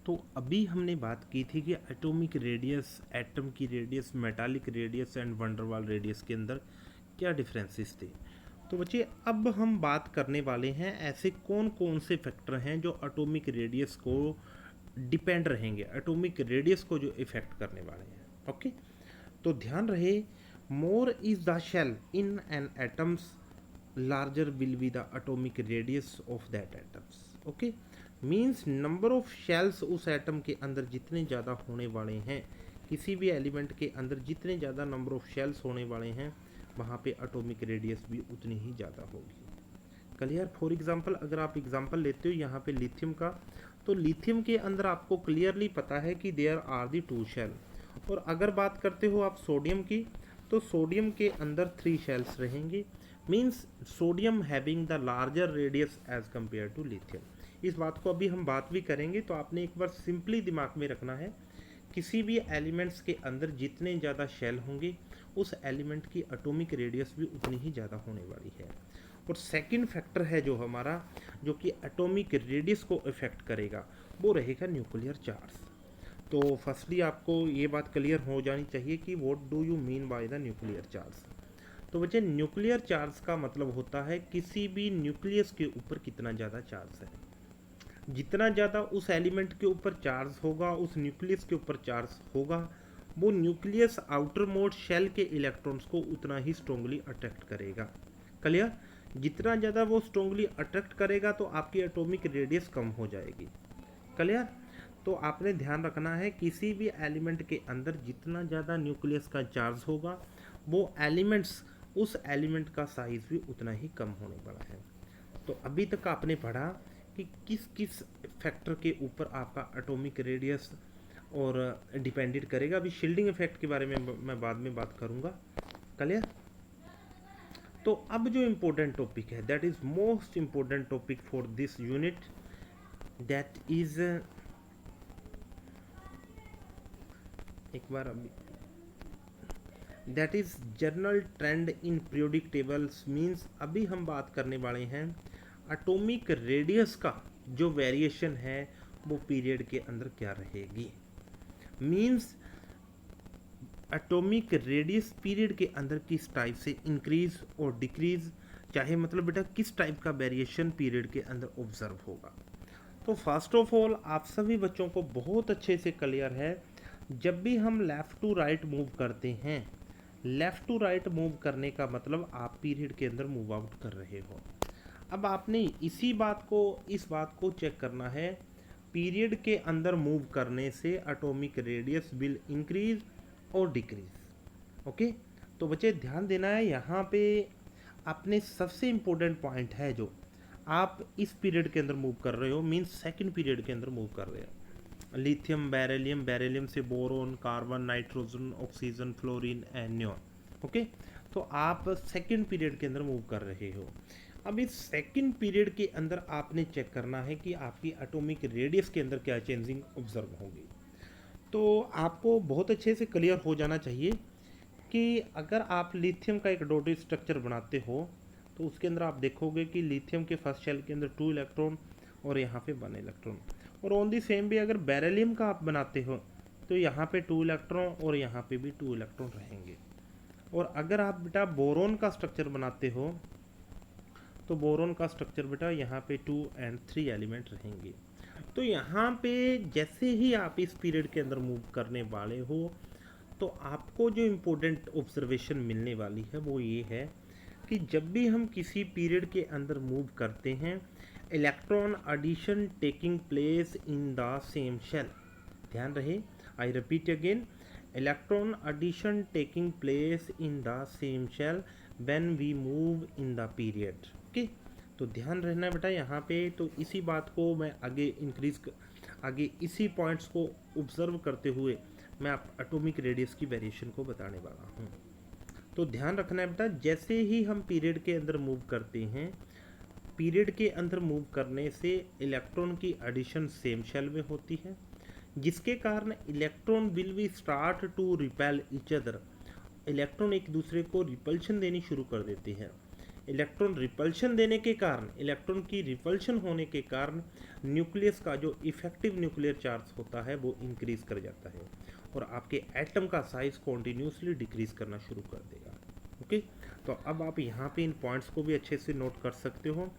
तो अभी हमने बात की थी कि एटॉमिक रेडियस, एटम की radius, metallic radius and van der Waals radius के अंदर क्या डिफरेंसेस थे। तो बच्चे अब हम बात करने वाले हैं ऐसे कौन कौन से फैक्टर हैं जो एटॉमिक रेडियस को डिपेंड रहेंगे, एटॉमिक रेडियस को जो इफेक्ट करने वाले हैं। ओके, तो ध्यान रहे, more is the shell in an atoms larger will be the atomic radius of that atoms. Okay, means number of shells उस एटम के अंदर जितने ज़्यादा होने वाले हैं, किसी भी एलिमेंट के अंदर जितने ज़्यादा नंबर ऑफ शेल्स होने वाले हैं वहाँ पे एटॉमिक रेडियस भी उतनी ही ज़्यादा होगी। क्लियर? फॉर एग्जांपल अगर आप एग्जांपल लेते हो यहाँ पे लिथियम का, तो लिथियम के अंदर आपको क्लियरली पता है कि देयर आर दी 2 शेल। और अगर बात करते हो आप सोडियम की, तो सोडियम के अंदर 3 शेल्स रहेंगे। Means sodium having the larger radius as compare to lithium. इस बात को अभी हम बात भी करेंगे, तो आपने एक बार सिंपली दिमाग में रखना है, किसी भी एलिमेंट्स के अंदर जितने ज़्यादा शेल होंगे उस एलिमेंट की एटॉमिक रेडियस भी उतनी ही ज़्यादा होने वाली है। और सेकंड फैक्टर है जो हमारा, जो कि एटॉमिक रेडियस को इफेक्ट करेगा, वो रहेगा न्यूक्लियर चार्ज। तो फर्स्टली आपको ये बात क्लियर हो जानी चाहिए कि what do you mean by the nuclear charge. तो बच्चे न्यूक्लियर चार्ज का मतलब होता है किसी भी न्यूक्लियस के ऊपर कितना ज़्यादा चार्ज है। जितना ज़्यादा उस एलिमेंट के ऊपर चार्ज होगा, उस न्यूक्लियस के ऊपर चार्ज होगा, वो न्यूक्लियस आउटर मोड शेल के इलेक्ट्रॉन्स को उतना ही स्ट्रोंगली अट्रैक्ट करेगा। क्लियर? जितना ज़्यादा वो स्ट्रोंगली अट्रैक्ट करेगा तो आपकी एटॉमिक रेडियस कम हो जाएगी। क्लियर? तो आपने ध्यान रखना है, किसी भी एलिमेंट के अंदर जितना ज़्यादा न्यूक्लियस का चार्ज होगा वो एलिमेंट्स, उस एलिमेंट का साइज भी उतना ही कम होने वाला है। तो अभी तक आपने पढ़ा कि किस किस फैक्टर के ऊपर आपका एटॉमिक रेडियस और डिपेंडेड करेगा। अभी शील्डिंग इफेक्ट के बारे में मैं बाद में बात करूंगा। क्लियर? तो अब जो इम्पोर्टेंट टॉपिक है, that is most important topic for this unit, that is, एक बार अभी, that is general trend in periodic tables. Means अभी हम बात करने वाले हैं एटॉमिक रेडियस का जो वेरिएशन है वो पीरियड के अंदर क्या रहेगी। मीन्स एटॉमिक रेडियस पीरियड के अंदर किस टाइप से इंक्रीज और डिक्रीज, चाहे मतलब बेटा किस टाइप का वेरिएशन पीरियड के अंदर ऑब्जर्व होगा। तो फर्स्ट ऑफ ऑल आप सभी बच्चों को बहुत अच्छे से क्लियर है, जब भी हम लेफ़्ट टू राइट मूव करते हैं, लेफ़्ट टू राइट मूव करने का मतलब आप पीरियड के अंदर मूव आउट कर रहे हो। अब आपने इस बात को चेक करना है, पीरियड के अंदर मूव करने से एटॉमिक रेडियस विल इंक्रीज और डिक्रीज। ओके, तो बच्चे ध्यान देना है यहाँ पे, आपने सबसे इम्पोर्टेंट पॉइंट है जो आप इस पीरियड के अंदर मूव कर रहे हो, मीन्स सेकंड पीरियड के अंदर मूव कर रहे हो। लिथियम, बेरिलियम, बेरिलियम से boron, carbon, nitrogen, oxygen, fluorine and neon. Okay, तो आप सेकंड पीरियड के अंदर मूव कर रहे हो। अब इस सेकंड पीरियड के अंदर आपने चेक करना है कि आपकी एटॉमिक रेडियस के अंदर क्या चेंजिंग ऑब्जर्व होगी। तो आपको बहुत अच्छे से क्लियर हो जाना चाहिए कि अगर आप लिथियम का एक डॉटेड स्ट्रक्चर बनाते हो तो उसके अंदर आप देखोगे कि लिथियम के फर्स्ट शेल के अंदर 2 इलेक्ट्रॉन और यहाँ पे 1 इलेक्ट्रॉन। और ऑन दी सेम भी अगर बेरिलियम का आप बनाते हो तो यहाँ पे 2 इलेक्ट्रॉन और यहाँ पे भी 2 इलेक्ट्रॉन रहेंगे। और अगर आप बेटा बोरोन का स्ट्रक्चर बनाते हो तो बोरोन का स्ट्रक्चर बेटा यहाँ पे 2 एंड 3 एलिमेंट रहेंगे। तो यहाँ पे जैसे ही आप इस पीरियड के अंदर मूव करने वाले हो तो आपको जो इम्पोर्टेंट ऑब्जर्वेशन मिलने वाली है वो ये है कि जब भी हम किसी पीरियड के अंदर मूव करते हैं, electron addition taking place in the same shell. ध्यान रहे, I repeat again, electron addition taking place in the same shell when we move in the period. Okay, तो ध्यान रहना बेटा यहाँ पे। तो इसी बात को मैं आगे इसी पॉइंट्स को ऑब्जर्व करते हुए मैं आप एटॉमिक रेडियस की वेरिएशन को बताने वाला हूँ। तो ध्यान रखना है बेटा, जैसे ही हम पीरियड के अंदर मूव करते हैं, पीरियड के अंदर मूव करने से इलेक्ट्रॉन की एडिशन सेम शेल में होती है, जिसके कारण electron will be start to repel each other. Electron एक दूसरे को रिपल्शन देनी शुरू कर देते हैं। इलेक्ट्रॉन रिपल्शन देने के कारण, इलेक्ट्रॉन की रिपल्शन होने के कारण न्यूक्लियस का जो इफेक्टिव न्यूक्लियर चार्ज होता है वो इंक्रीज कर जाता है और आपके एटम का साइज कॉन्टिन्यूसली डिक्रीज करना शुरू कर देगा। ओके, तो अब आप यहाँ पे इन पॉइंट्स को भी अच्छे से नोट कर सकते हो।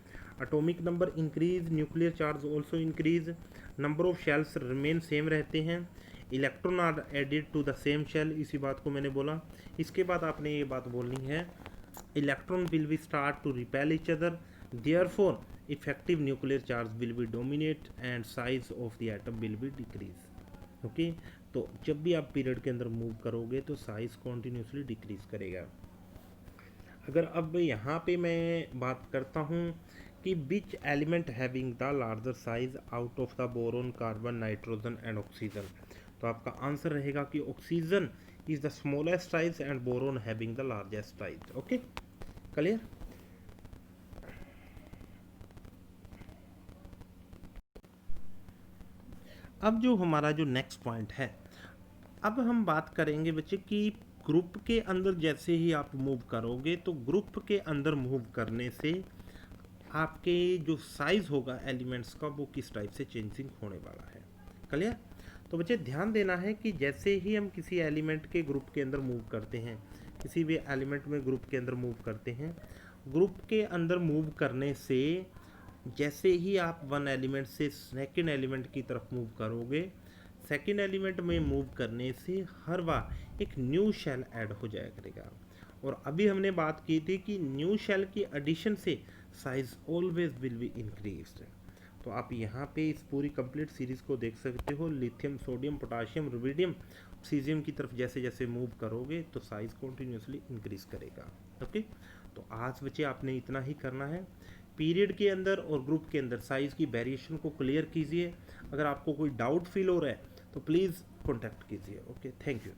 Atomic number increase, nuclear charge also increase, number of shells remain same रहते हैं, electron are added to the same shell, इसी बात को मैंने बोला। इसके बाद आपने ये बात बोलनी है, electron will be start to repel each other, therefore effective nuclear charge will be dominate and size of the atom will be decrease. Okay, तो जब भी आप पीरियड के अंदर मूव करोगे तो साइज कॉन्टिन्यूसली डिक्रीज करेगा। अगर अब यहाँ पे मैं बात करता हूँ कि which element having the larger size out of the boron, carbon, nitrogen and oxygen, तो आपका आंसर रहेगा कि oxygen is the smallest size and boron having the largest size. Okay, clear. अब जो हमारा जो नेक्स्ट पॉइंट है, अब हम बात करेंगे बच्चे कि ग्रुप के अंदर जैसे ही आप मूव करोगे तो ग्रुप के अंदर मूव करने से आपके जो साइज होगा एलिमेंट्स का वो किस टाइप से चेंजिंग होने वाला है। क्लियर। तो बच्चे ध्यान देना है कि जैसे ही हम किसी एलिमेंट के ग्रुप के अंदर मूव करते हैं, किसी भी एलिमेंट में ग्रुप के अंदर मूव करते हैं, ग्रुप के अंदर मूव करने से जैसे ही आप वन एलिमेंट से सेकेंड एलिमेंट की तरफ मूव करोगे, सेकेंड एलिमेंट में मूव करने से हर बार एक न्यू शेल ऐड हो जाया करेगा। और अभी हमने बात की थी कि न्यू शेल की एडिशन से size always will be increased. तो आप यहाँ पे इस पूरी कंप्लीट सीरीज को देख सकते हो, lithium, sodium, potassium, rubidium, caesium की तरफ जैसे जैसे मूव करोगे तो साइज कॉन्टिन्यूसली इंक्रीज करेगा। ओके, तो आज बच्चे आपने इतना ही करना है। पीरियड के अंदर और ग्रुप के अंदर साइज की वेरिएशन को क्लियर कीजिए। अगर आपको कोई डाउट फील हो रहा है तो प्लीज़ कॉन्टैक्ट कीजिए। Okay, thank you.